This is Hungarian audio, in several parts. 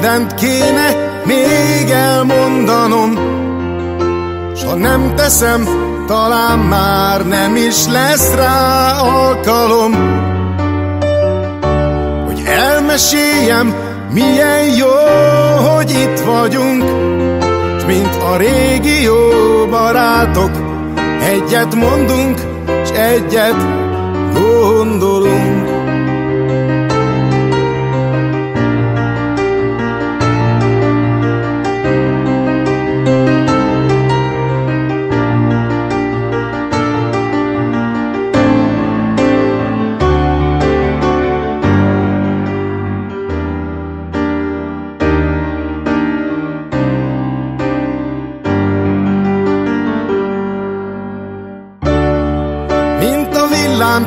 mindent kéne még elmondanom, s ha nem teszem, talán már nem is lesz rá alkalom, hogy elmeséljem, milyen jó, hogy itt vagyunk, s mint a régi jó barátok, egyet mondunk, s egyet gondolunk.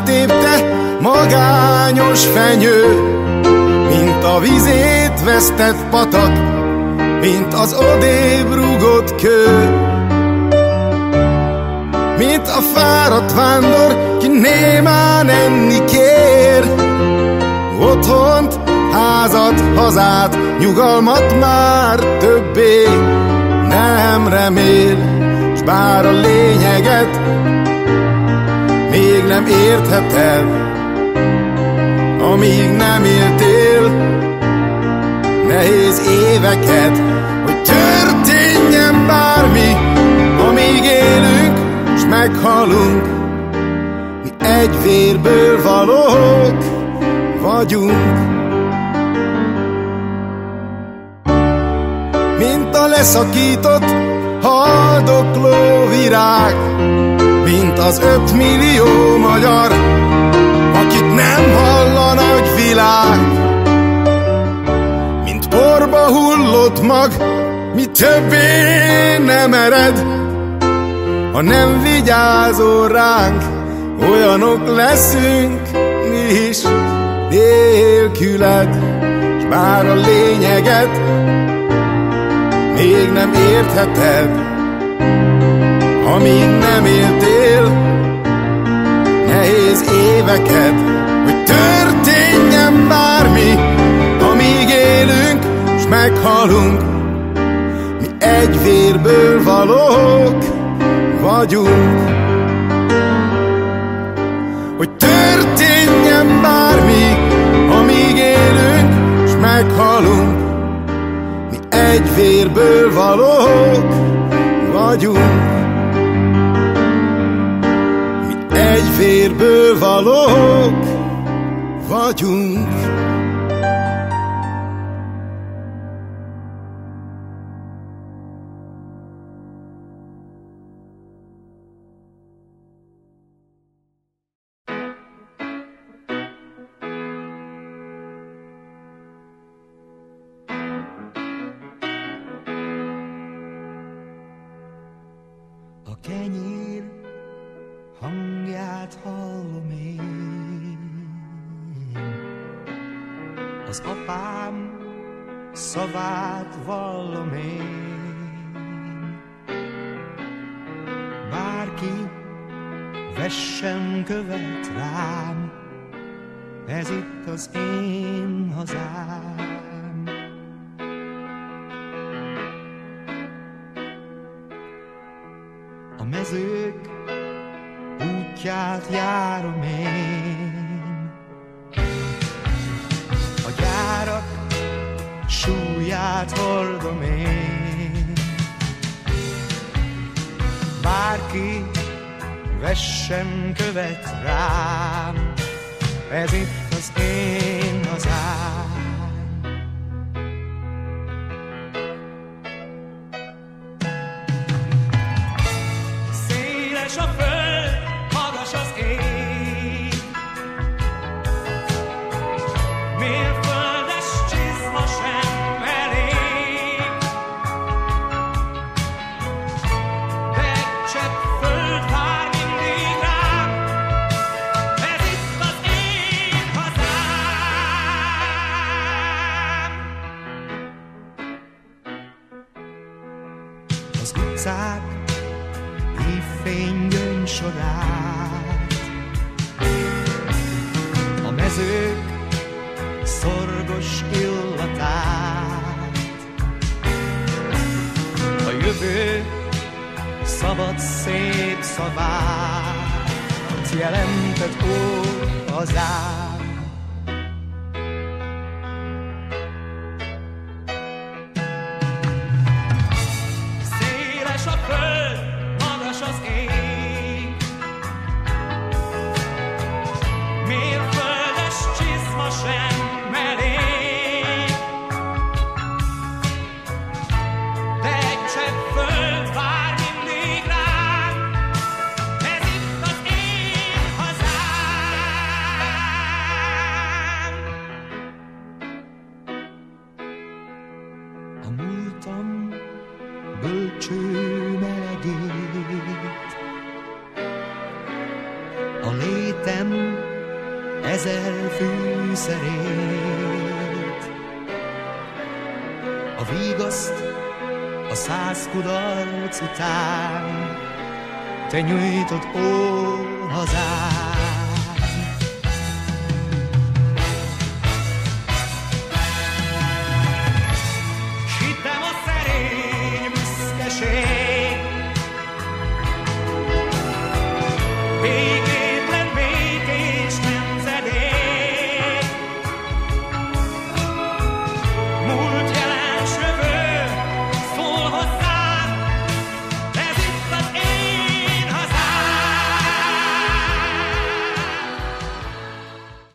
Tépte magányos fenyő, mint a vizét vesztett patak, mint az odébb rúgott kő, mint a fáradt vándor, ki némán enni kér. Otthont, házat, hazát, nyugalmat már többé nem remél, s bár a lényeget még nem értheted, amíg nem éltél nehéz éveket, hogy történjen bármi, amíg élünk, s meghalunk. Mi egy vérből valók vagyunk, mint a leszakított haldokló virág, mint az 5 millió magyar, akit nem hall a nagy világ, mint porba hullott mag, mi többé nem ered, ha nem vigyázol ránk, olyanok leszünk mi is nélküled, s bár a lényeget még nem értheted, amíg nem éltél nehéz éveket, hogy történjen bármi, amíg élünk, s meghalunk. Mi egy vérből valók vagyunk, hogy történjen bármi, amíg élünk, s meghalunk. Mi egy vérből valók vagyunk, egy vérből valók vagyunk. A kenyér hangját hallom én, az apám szavát vallom én. Bárki vessen követ rám, ez itt az én hazám. A mezők útját járom én, a gyárak súlyát hordom én. Bárki vessen követ rám, ez itt az én hazám. Széles a föld, magas az ég, mérföldes csizma sem elég, de egy csepp föld vár mindig rám, ez itt az én hazám. Az utcák évfény gyöngysorát, a mezők szorgos illatát, ő szabad szép szavát jelentett, ó, hazám. Széles a föld, magas az ég, mérföldes csizma sem elég, de egy csepp föld vár mindig rám, ez itt az én hazám. A múltam bölcső melegét, a létem ezer fűszerét, a vigaszt a 100 kudarc után te nyújtod, ó, hazám.